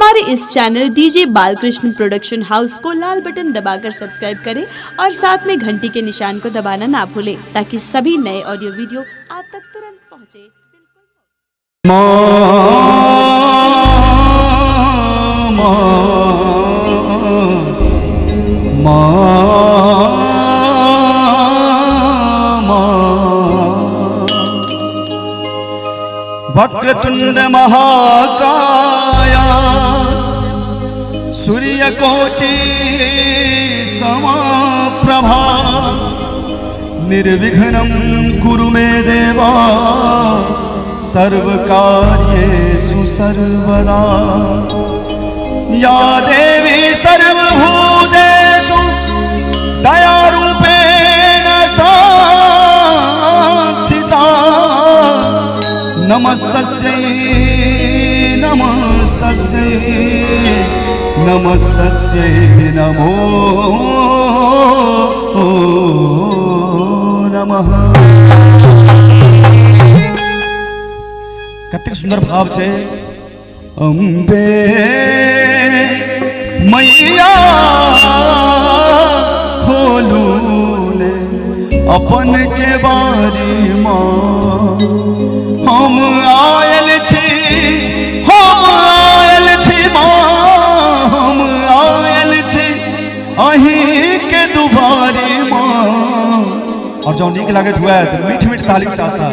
हमारे इस channel DJ Balkrishna production house को लाल बटन दबाकर सब्सक्राइब करें और साथ में घंटी के निशान को दबाना ना भूलें ताकि सभी नए ऑडियो वीडियो आप तक तुरंत पहुंचे। वक्रतुंड महाकाया सूर्यकोटि समप्रभा निर्विघ्नं कुरु मे देवा सर्वकार्येषु सर्वदा। या देवी सर्वभूतेषु दयारूपेण संस्थिता नमस्तस्यै नमस्तस्यै नमस्तस्यै नमो नमः। कतेक सुंदर भाव छे। अम्बे मैया खोलू ने अपन के बारी माँ हम आयल छी माँ हम आयल छी अहीं के दुबारी माँ। और जो नीक लागत हुआ तो मीठ मीठ ताली सासा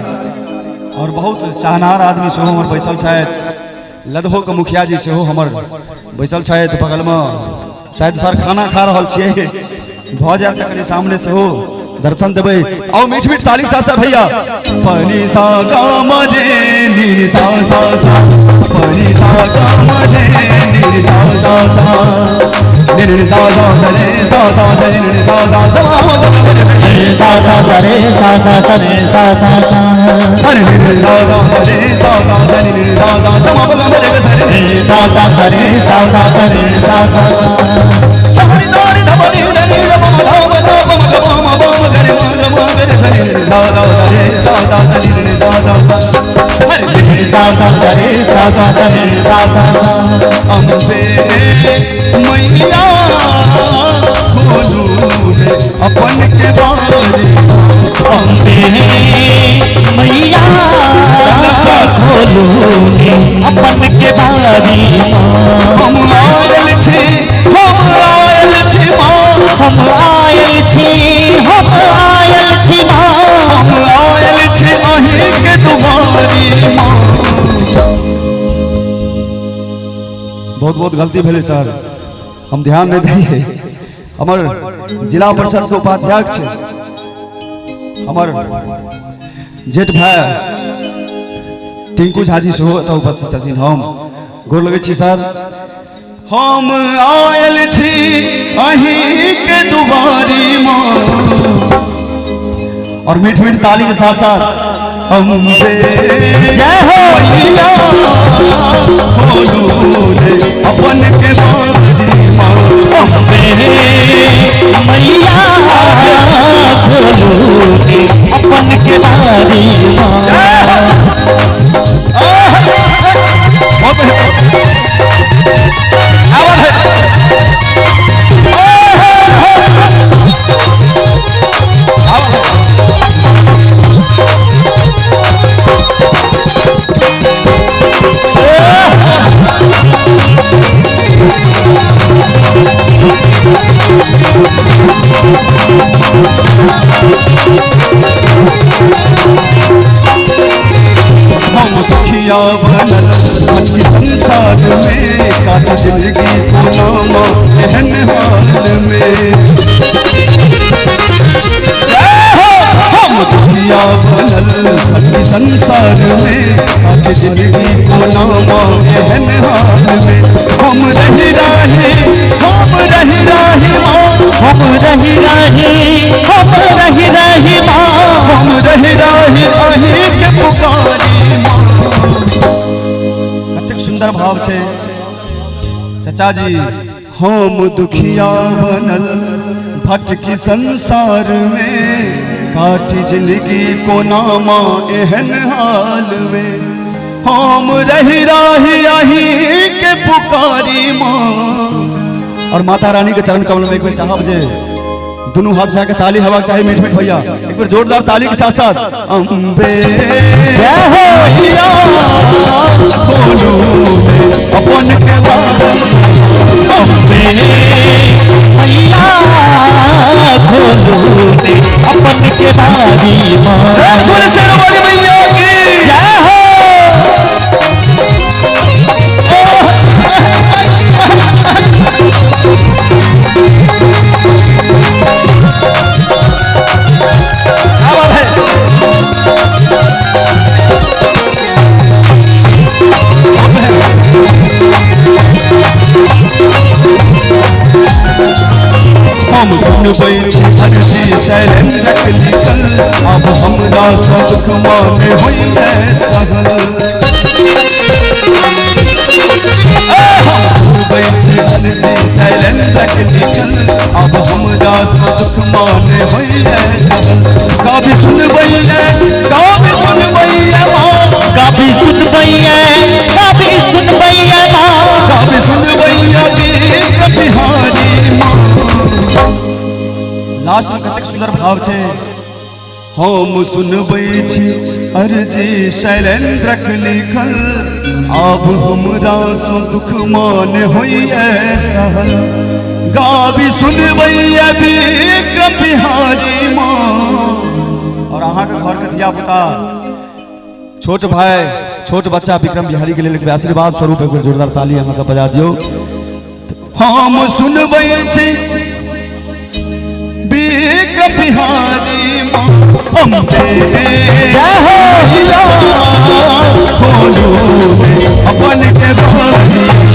और बहुत चाहनार आदमी से हमर बैसल छथि। लदहो के मुखिया जी से हमर बैसल छथि बगल में शायद सर खाना खा रहल छियै भ जाए तक सामने से हो दर्शन देवे। आओ मीठ मीठ ताली सासा भैया। पनी सा गा मरे नी सा सा सा पनी सा गा मरे नी सा सा सा नी सा सा रे सा सा रे सा सा सा रे सा सा रे सा सा रे सा सा सा रे सा सा रे सा सा रे सा सा सा रे सा सा रे सा सा रे सा सा धमनी धमनी धमनी धमनी अम्बे मैया खोलू अपन के बारी। अम्बे मैया खोलू अपन के बारी। हम आयल छी माँ हम आयल छी माँ हम आयल छी अहीं के तुम्हारी माँ। बहुत बहुत गलती भेले सर हम ध्यान नहीं दिए। हमर जिला परिषद के उपाध्यक्ष हमर जेठ भाई टिंकू झा जी से उपस्थित छथिन। हम गोर लगे छी सर। हम आयल छी अहीं के दुबारी माँ और मीठ मीठ ताली के साथ साथ अम्बे जय हो मैया खोलू अपन के बारी माँ। अम्बे मैया खोलू अपन के बारी हम दुखिया बनल संसार में काट जिंदगी पुनामा एहन हाल में। हम दुखिया बनल संसार में काट जिंदगी पुनामा एहन हाल में। हम रही राही माँ हम रही राही माँ हम रही राही अहीं के पुकारी माँ। कतेक सुंदर भाव छे चाचा जी। हम दुखिया बनल भटकी संसार में काटी जिंदगी को नामा एहन हाल में। हम रही आही के पुकारी माँ। और माता रानी के चरण कमल में एक बार चाहब जे दोनों हाथ जाके ताली हवा चाहिए मीठ मीठ भैया, एक बार जोरदार ताली के साथ साथ अम्बे जय हो मैया खोलो अपन के बारी, मैया खोलो ने अपन के बारी माँ। मैया की जय हो हम सुनबै छी अर्जी शैलेंद्र के लिखल, अब हमरा सब माने होइए सहल। सुनबै छी अर्जी शैलेंद्र के लिखल, अब हमरा सब माने होइए सहल। कभी सुनबै माँ, कभी सुनबै माँ, कभी सुनबै बिहारी माँ। लास्ट में कतेक सुंदर भाव छे, हम सुनबै छी अर्जी शैलेंद्र के लिखल, अब हमरा सो दुख मान होइए सहल। गाबी सुनबै विक्रम बिहारी माँ। और अहाँ के घर के धिया पुता छोट भाई छोट बच्चा विक्रम बिहारी के लिए आशीर्वाद स्वरूप एक जोरदार ताली अहाँ सब बजा दियो। हम सुनबै छी विक्रम बिहारी माँ, अम्बे खोलो अपन के बारी माँ।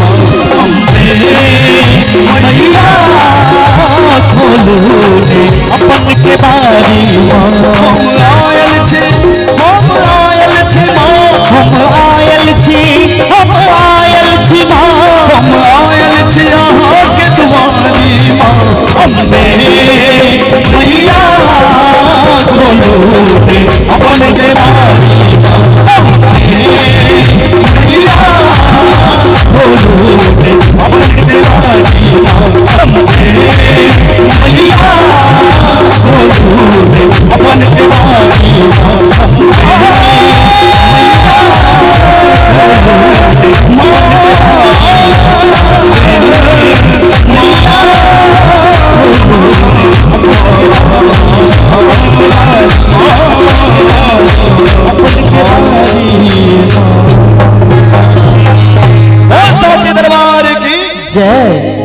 मैया खोलो ने अपन के बारी माँ। हम आयल छी माँ, हम आयल छी माँ, हम आयल छी अहाँ के दुआरी माँ। अम्बे मैया खोलो ने अपन के बारी माँ। मैया खोलो ने अपन के बारी माँ। अम्बे मैया खोलो ने अपन के बारी दरबार की जय।